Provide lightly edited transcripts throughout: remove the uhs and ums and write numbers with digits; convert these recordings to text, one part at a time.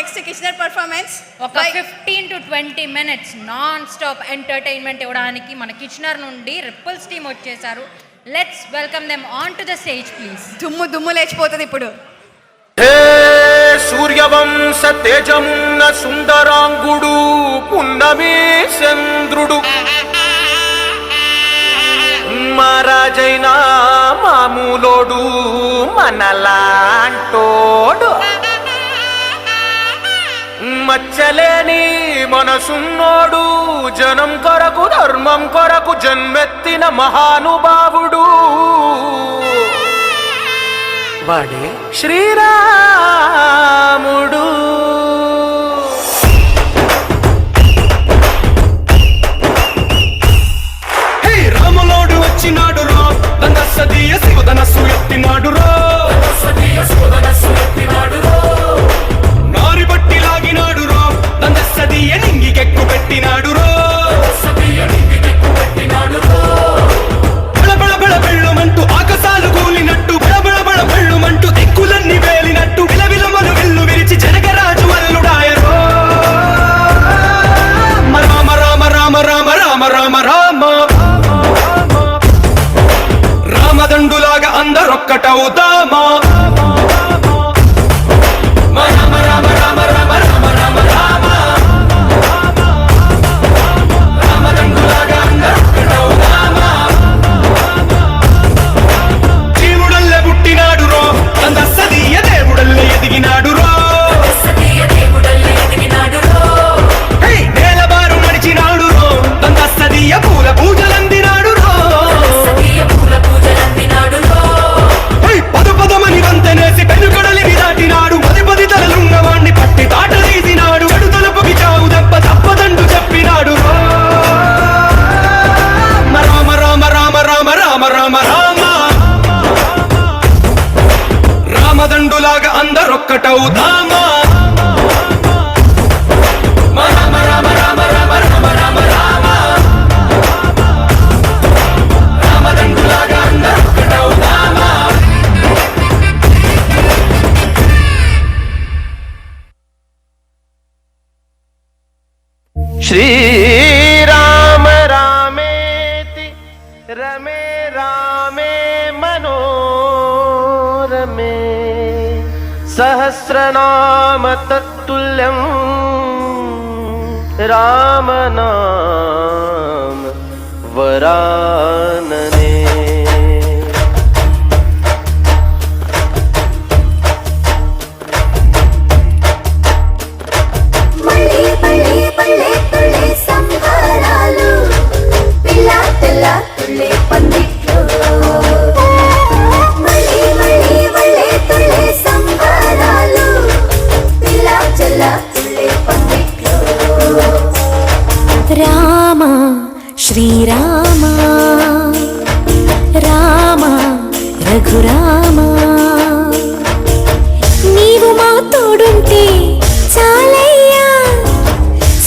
Next కిషనర్ performance ఒక 15 to 20 minutes non stop entertainment ఇవ్వడానికి మన కిషనర్ నుండి రిపుల్స్ టీమ్ వచ్చేసారు. Let's welcome them on to the stage please. దుమ్ము లేచిపోతుంది ఇప్పుడు. సూర్యవంశ తేజమున్న సుందరాంగుడు పున్నమి చంద్రుడు మహారాజైన మామూలోడు మనలాంటోడు మచ్చలేని మనసున్నోడు జనం కొరకు ధర్మం కొరకు జన్మెత్తిన మహానుభావుడు వాడే శ్రీరాముడు. రాములోడు వచ్చినాడు రో దందస్సదీయ శివధనస్సు ఎత్తినాడు రో నారి బట్టి లాగినాడు రో దందస్సదీయ నింగికెక్కు పెట్టినాడు రో బళబళ బెళ్ళుమంటూ ఆకాశాలు కూలినట్టు బళబళ బెళ్ళుమంటూ దిక్కులన్నీ వేలినట్టు విలవిలమలు విల్లు విరిచి జనగరాజు అల్లుడాయరో రామ రామ రామ రామ రామ రామ రామ రామదండులాగా అందరొక్కటవుతామా రామ రామ రామ రామ రామ రామ రామ రామదండులాగా అందరొక్కటవుతామా జీవుడల్లే పుట్టినాడు రో దందస్సదీయ దేవుడల్లే ఎదిగినాడు రో నేలబారు నడిచినాడు రో దందస్సదీయ పూల పూజలందినాడు రో పదమని వంతనేసి పెనుకడలిని దాటినాడు పది తలలున్నవాణ్ణి పట్టి తాట తీసినాడు చెడు తలపుకి చావు దెబ్బ తప్పదండు చెప్పినాడు రామ రామ రామ రామ రామ రామ రామ రామదండులాగా అందరొక్కటవుతామా రామ రామ రామ రామ రామ రామ రామ రామదండులాగా అందరొక్కటవుతామా. శ్రీరామ రామేతి రమే రామే మనోరమే సహస్రనామ తత్తుల్యం రామనామ వరాననే. రామ శ్రీరామ రామ రఘురామ నీవు మా తోడుంటే చాలయ్యా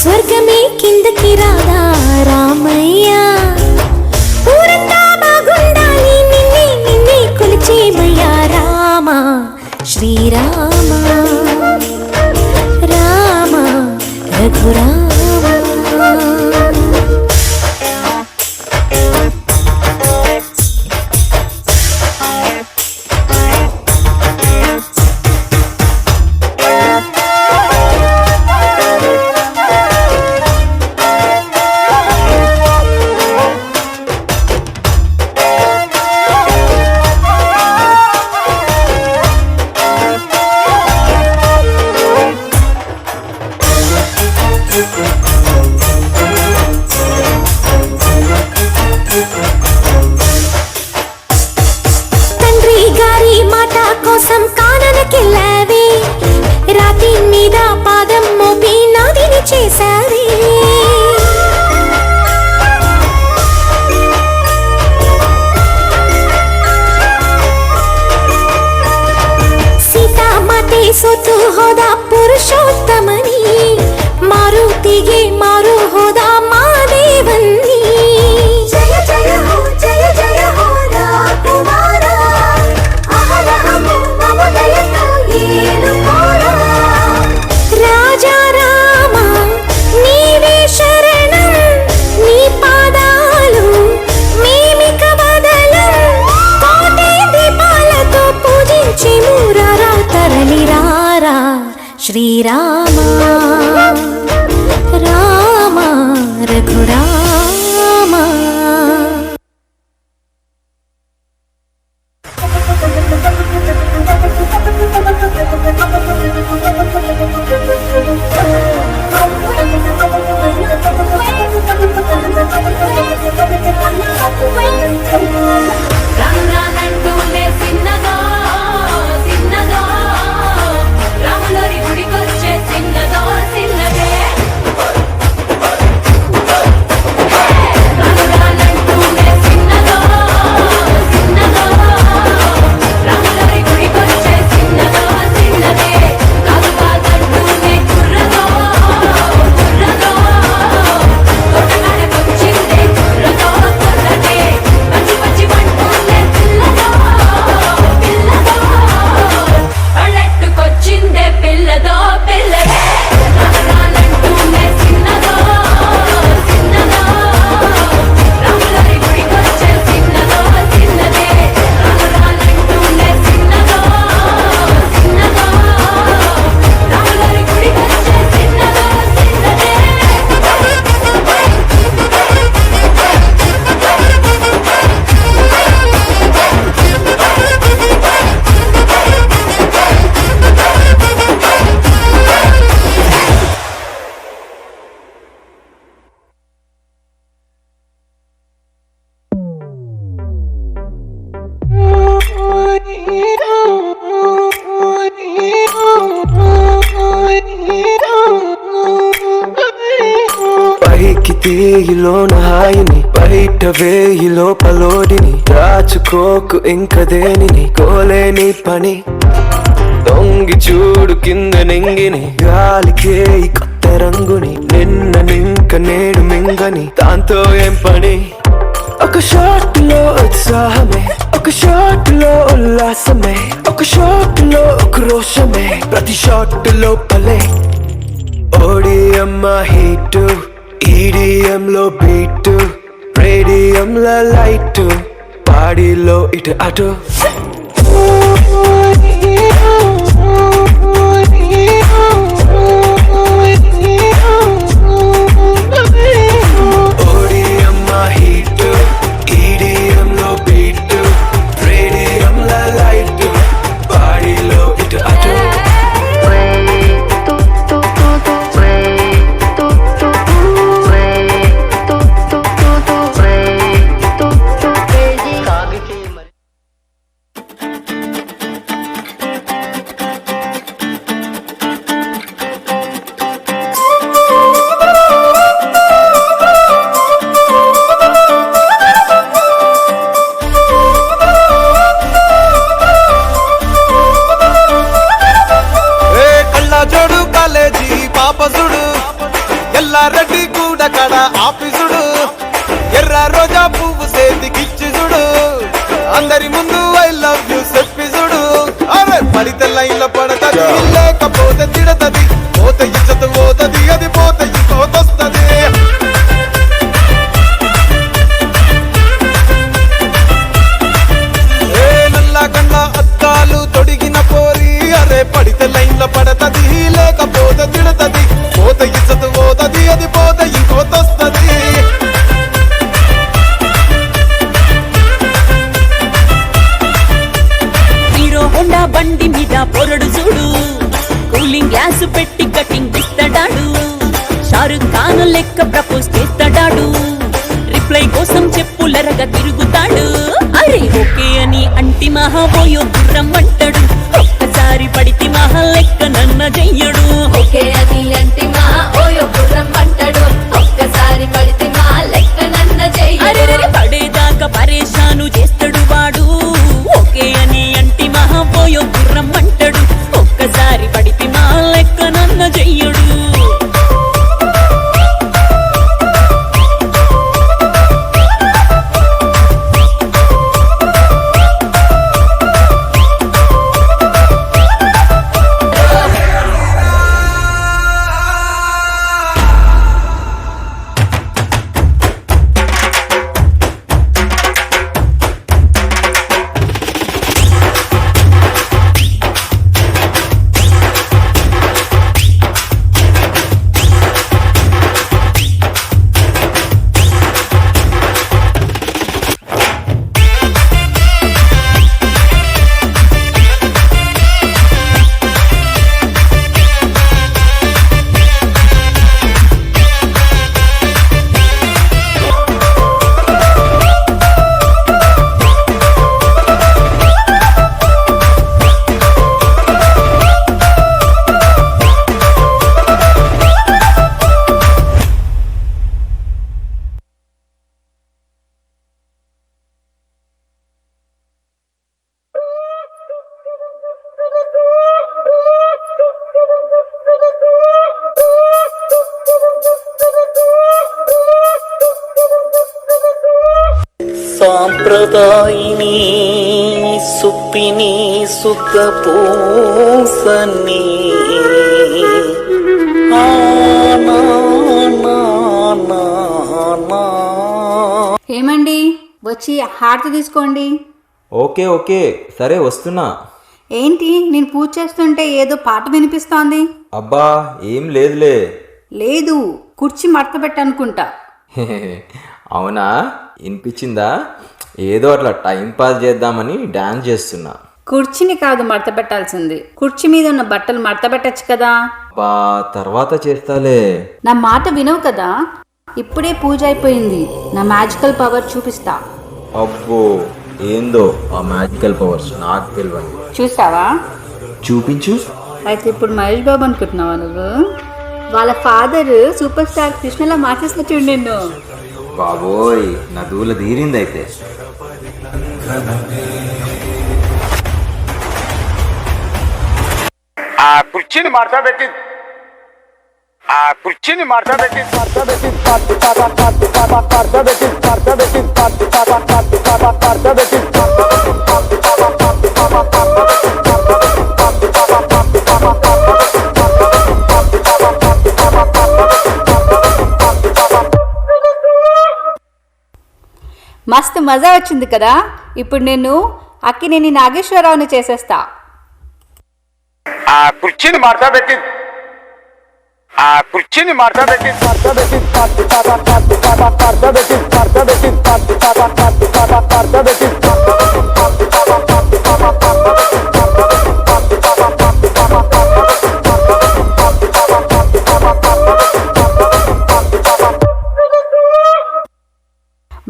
స్వర్గమే కిందకి రాదా రామయ్యా ఊరంతా బాగుండాలి నిన్నే నిన్నే కొలిచేమయ్యా రామ శ్రీరామ రామ రఘురామ. తండ్రి గారి మాట కోసం కాననకెళ్ళావే రాతి మీద పాదం మోపి నాదిని చేశావే సీతామాతే సొత్తు హోదా పురుషోత్తమని మారుతిಗೆ మారు హోదా మాదేవన్ని జయ జయ హో జయ జయ హో రాకుమార అహరహము మమదయతో ఏను కోరా శ్రీరామ రామ రఘురామ. పైకి తీయిలోన హాయిని బయట వేయి లోపలోడిని దాచుకోకు ఇంక దేనిని కోలేని పని దొంగి చూడు కింద నింగిని గాలికే ఈ కొత్త రంగుని నిన్న నింక నేడు మింగని దాంతో ఏం పని ఒక షాట్ లో ఉత్సాహమే ఒక షాట్ లో ఉల్లాసమే ఒక షాట్ లో ఒక రోషమే ప్రతి షాట్ లోపలే ఓడిఎం హీట్ ఈడిఎం లో బీట్ రేడియం లో లైట్ బాడీలో ఇటు అటు ఓడిఎం హీట్ ఈడిఎం లో బీట్ రేడియం లో లైట్ బాడీలో ఇటు అటు రెడ్డి కూడా కడ ఆఫీసుడు ఎర్ర రోజా పువ్వు సేతికిచ్చి చూడు అందరి ముందు ఐ లవ్ యూ చెప్పి చూడు అరే పడితే లైన్ లో పడతది లేకపోతే తిడతది పోతే ఇచ్చత పోతది అది పోతే ఇంకోతొస్తది ఏ నల్ల గండ అద్దాలు తొడిగిన పోరి అరే పడితే లైన్ లో పడతది లేకపోతే తిడతది పోతే ఇచ్చత పోతది అది పోతే ఇంకోతొస్తది హీరో హోండా బండి మీద పొరడు చూడు కూలింగ్ గ్యాస్ పెట్టి కటింగ్ ఇస్తాడాడు షారుఖ్ ఖాన్ లెక్క ప్రపోజ్ చేస్తాడాడు రిప్లై కోసం చెప్పులరగా తిరుగుతాడు అరే ఓకే అని అంటి మహాబోయో గుర్రం అంటాడు ఒక్కసారి పడితే మహా లెక్క నన్న చెయ్యడు ఓకే అని అంటి మహా ఓయో గుర్రం అంటాడు ఒక్కసారి పడితే మా లెక్క నన్న అరే పడేదాకా పరేషాను చేస్తాడు వాడు ఓకే అని అంటి మహాబోయో గుర్రం అంటాడు ఒక్కసారి పడితే మా లెక్క నన్న చెయ్యడు సాంప్రదాయిని సుప్పిని సుఖ పూసని ఏమండి వచ్చి హారతి తీసుకోండి. ఓకే సరే వస్తున్నా. ఏంటి నేను పూజ చేస్తుంటే ఏదో పాట వినిపిస్తోంది? అబ్బా ఏం లేదులే. లేదు, కుర్చీ మడత పెట్టనుకుంటా. అవునా, వినిపించిందా? ఏదో అట్లా టైం పాస్ చేద్దామని డాన్స్ చేస్తున్నా. కుర్చీని కాదు మడత పెట్టాల్సింది, కుర్చీ మీద ఉన్న బట్టలు మడత పెట్టచ్చు కదా. అబ్బా తర్వాత చేస్తాలే. నా మాట వినవు కదా. ఇప్పుడే పూజ అయిపోయింది, నా మ్యాజికల్ పవర్ చూపిస్తా. అబ్బో ఏందో ఆ మ్యాజికల్ పవర్స్, నాకు తెలియదు. చూసావా? చూపించు. అయితే ఇప్పుడు మహేష్ బాబు అనుకుంటున్నావా నువ్వు? వాళ్ళ ఫాదర్ సూపర్ స్టార్ కృష్ణలా మార్చేస్తా చూడు నిన్ను. బాబోయ్ నా దూల తీరింది అయితే. ఆ కుర్చీని మార్చబెట్టి మస్తు మజా వచ్చింది కదా. ఇప్పుడు నేను అక్కినేని నాగేశ్వరరావుని చేసేస్తా. ఆ కుర్చీని మార్చబెట్టి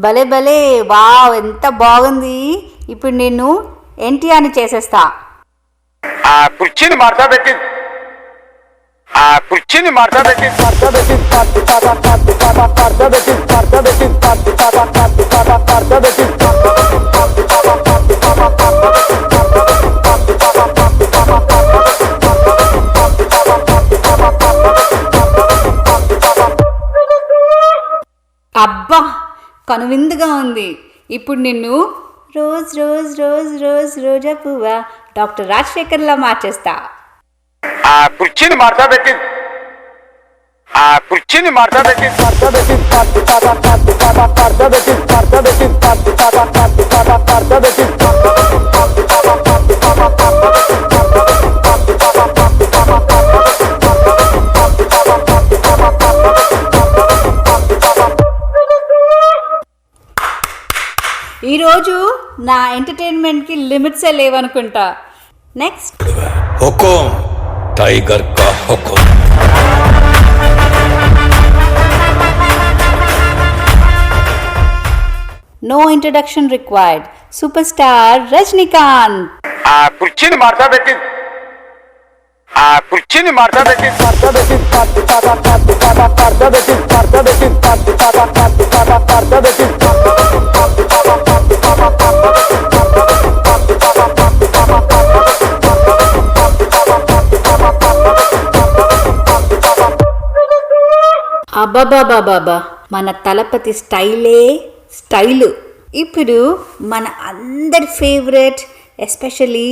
భలే భలే, వావ్ ఎంత బాగుంది. ఇప్పుడు నేను ఎన్టీఆర్ని చేసేస్తా. ఆ కుర్చీని మార్చబెట్టి అబ్బా కనువిందుగా ఉంది. ఇప్పుడు నిన్ను రోజ్ రోజ్ రోజ్ రోజ్ రోజా పువ్వా డాక్టర్ రాజశేఖర్లా మార్చేస్తా. ఆ కుర్చీని మార్చబెట్టి ఈరోజు నా ఎంటర్టైన్మెంట్కి లిమిట్సే లేవనుకుంటా. నెక్స్ట్ हुकुम टाइगर का हुकुम. No introduction required, super star Rajinikanth. ఆ కుర్చీని మార్చబెట్టి అబ్బాబాబాబా, మన తలపతి స్టైలు. ఇప్పుడు మన అందరి favourite, especially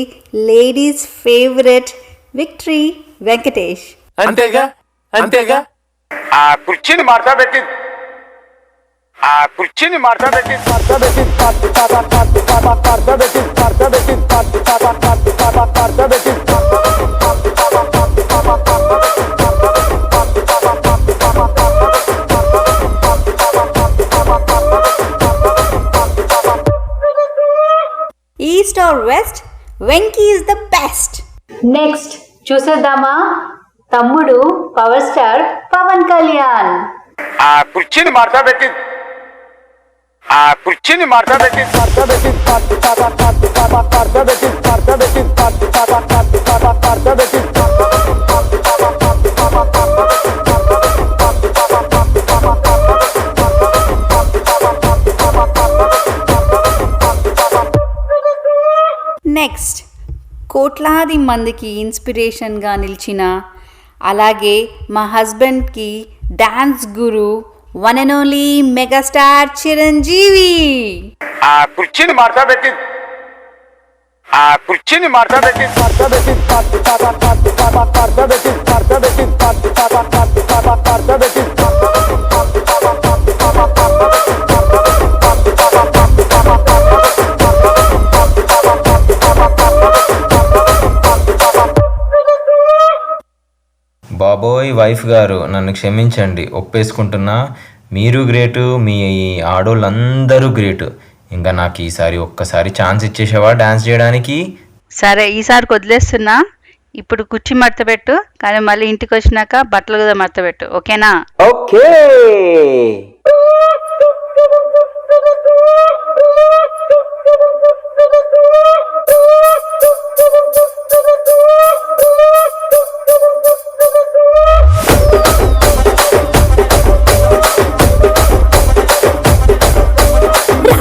ladies favourite victory Venkatesh. అంతేగా ఆ కుర్చీని మార్చబెట్టి east or west, Venky is the best. Next చూసేద్దామా తమ్ముడు పవర్ స్టార్ పవన్ కళ్యాణ్. ఆ కుర్చీని మార్చబెట్టి నెక్స్ట్ కోట్లాది మందికి ఇన్స్పిరేషన్గా నిలిచిన, అలాగే మా హస్బెండ్కి dance Guru, one and only megastar Chiranjeevi. ఆ కుర్చీని మార్చబెట్టి బాబోయ్ వైఫ్ గారు, నన్ను క్షమించండి, ఒప్పేసుకుంటున్నా. మీరు గ్రేటు, మీ ఆడోళ్ళందరూ గ్రేటు. ఇంకా నాకు ఈసారి ఒక్కసారి ఛాన్స్ ఇచ్చేసావా డాన్స్ చేయడానికి? సరే, ఈసారికి వదిలేస్తున్నా. ఇప్పుడు కుర్చీ మడత పెట్టు, కానీ మళ్ళీ ఇంటికి వచ్చినాక బట్టలు కూడా మడత పెట్టు, ఓకేనా? ఓకే.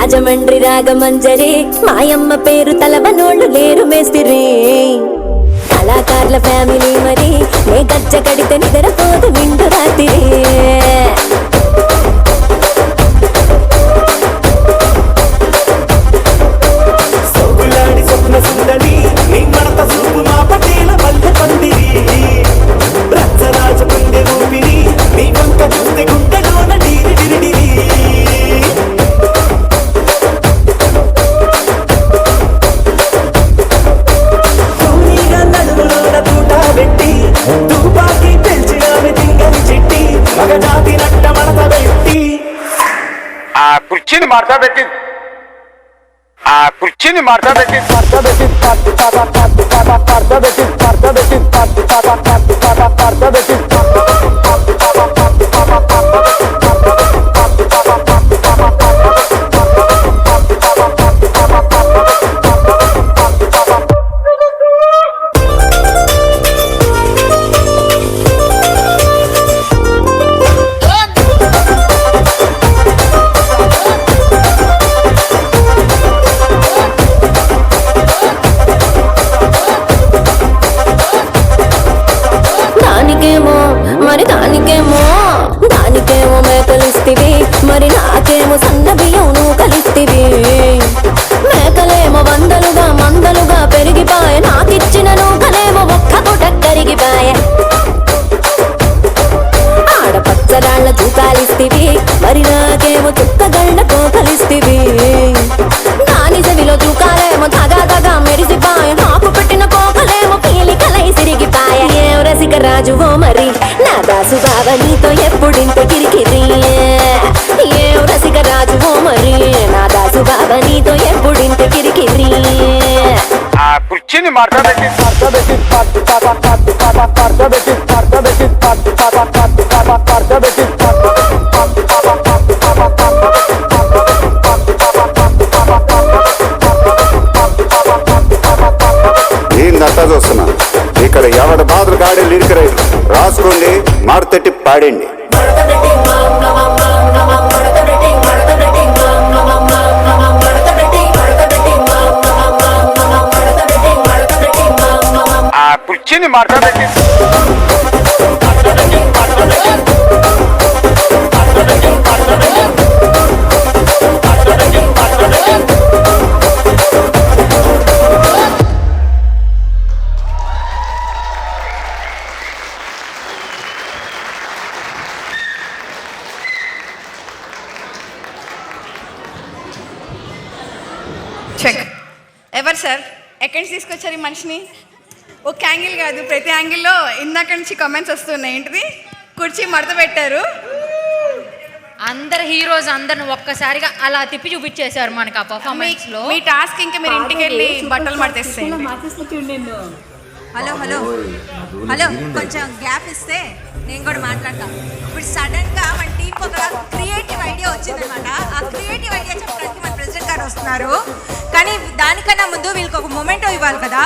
రాజమండ్రి రాగమంజరి మాయమ్మ పేరు తలవనోళ్ళు లేరు మేస్తిరి కళాకారుల ఫ్యామిలీ మరి నే గజ్జ కడితే నిద్రపోదు నిండు రాత్రి సోగులాడి స్వప్న సుందరి నీ మడత చూపు మా పటేల మల్లె పందిరి రచ్చరాజ గుండె ఊపిరి నీ వంక చూస్తే గుండెలోన డీరి డిరిడిరి తూనీగా నడుములోన తూట పెట్టి తుపాకి పెంచినామె తింగని చిట్టి మగజాతి నట్ట మడత పెట్టి ఆ కుర్చీని మార్చబెట్టి దానికేమో మేకలిస్తివి మరి నాకేమో సన్న బియ్యం నువ్వు కలిస్తివి మేకలేమో మందలుగా పెరిగిపాయ నాకిచ్చిన నూకలేమో ఒక్క పూట కరిగిపాయ ఆడపచ్చరాళ్ళ తూకాలిస్తివి మరి నాకేమో చుక్కగళ్ళ కోకలిస్తివి దాని చెవిలో తూకాలేమో తగా మెరిసిపాయ నాకు పెట్టిన కోకలేమో పీలికలై సిరిగిపాయ ఏం రసిక రాజువో మరి నా దాసు బావ నీతో ఎప్పుడింత కిరికిరి ఏం రసిక రాజువో మరి నా దాసు బావ నీతో ఎప్పుడింత కిరికిరి ఆ కుర్చీని మార్చబెట్టి ఏందంతా చూస్తున్నా ఇక్కడ ఎవరి బాధలు కాడే లిరిక్ రైలు రాసుకోండి, మారుతట్టి పాడండి. ఆ కుర్చీని మార్చబెట్టి చెక్. ఎవరు సార్? ఎక్కడి నుంచి తీసుకొచ్చారు ఈ మనిషిని? ఒక యాంగిల్ కాదు, ప్రతి యాంగిల్లో ఇందాక నుంచి కామెంట్స్ వస్తున్నాయి. ఏంటిది? కుర్చీ మడత పెట్టారు. అందరు హీరోస్ అందరిని ఒక్కసారిగా అలా తిప్పి చూపించేశారు మనకి ఆ పర్ఫార్మెన్స్ లో. మీ టాస్క్ ఇంకా మీరు ఇంటికి వెళ్ళి బట్టలు మడతేస్తాయి. హలో హలో హలో కొంచెం గ్యాప్ ఇస్తే నేను కూడా మాట్లాడతాను. ఇప్పుడు సడన్గా మన టీం ఒక క్రియేటివ్ ఐడియా వచ్చిందనమాట. ఆ క్రియేటివ్ ఐడియా చెప్పడానికి మన ప్రెసిడెంట్ గారు వస్తున్నారు. కానీ దానికన్నా ముందు వీళ్ళకి ఒక మొమెంటో ఇవ్వాలి కదా.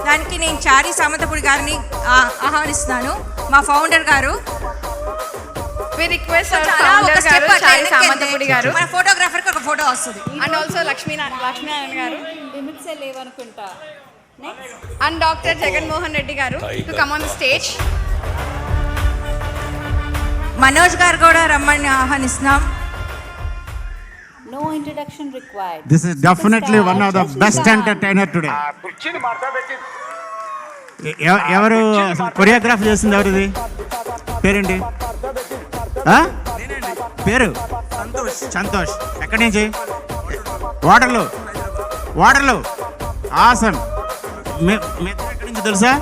దానికి నేను చారీ సామంతపూడి గారిని ఆహ్వానిస్తున్నాను, మా ఫౌండర్ గారు. సామంతపూడి గారు, మన ఫోటోగ్రాఫర్కి ఒక ఫోటో వస్తుంది. అండ్ ఆల్సో లక్ష్మీనారాయణ గారు లేవనుకుంటా. అండ్ డాక్టర్ జగన్మోహన్ రెడ్డి గారు to come on the stage. Manoj గారు కూడా రమ్మని ఆహ్వానిస్తున్నాం. No introduction required. This is definitely one of the best entertainer today. ఎవరు కొరియోగ్రాఫ్ చేసింది ఎవరిది పేరేంటి పేరు సంతోష్ ఎక్కడి నుంచి వాటర్లో ఆసన్ మీ ఎక్కడి నుంచి తెలుసా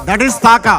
దట్ ఈస్ తాకా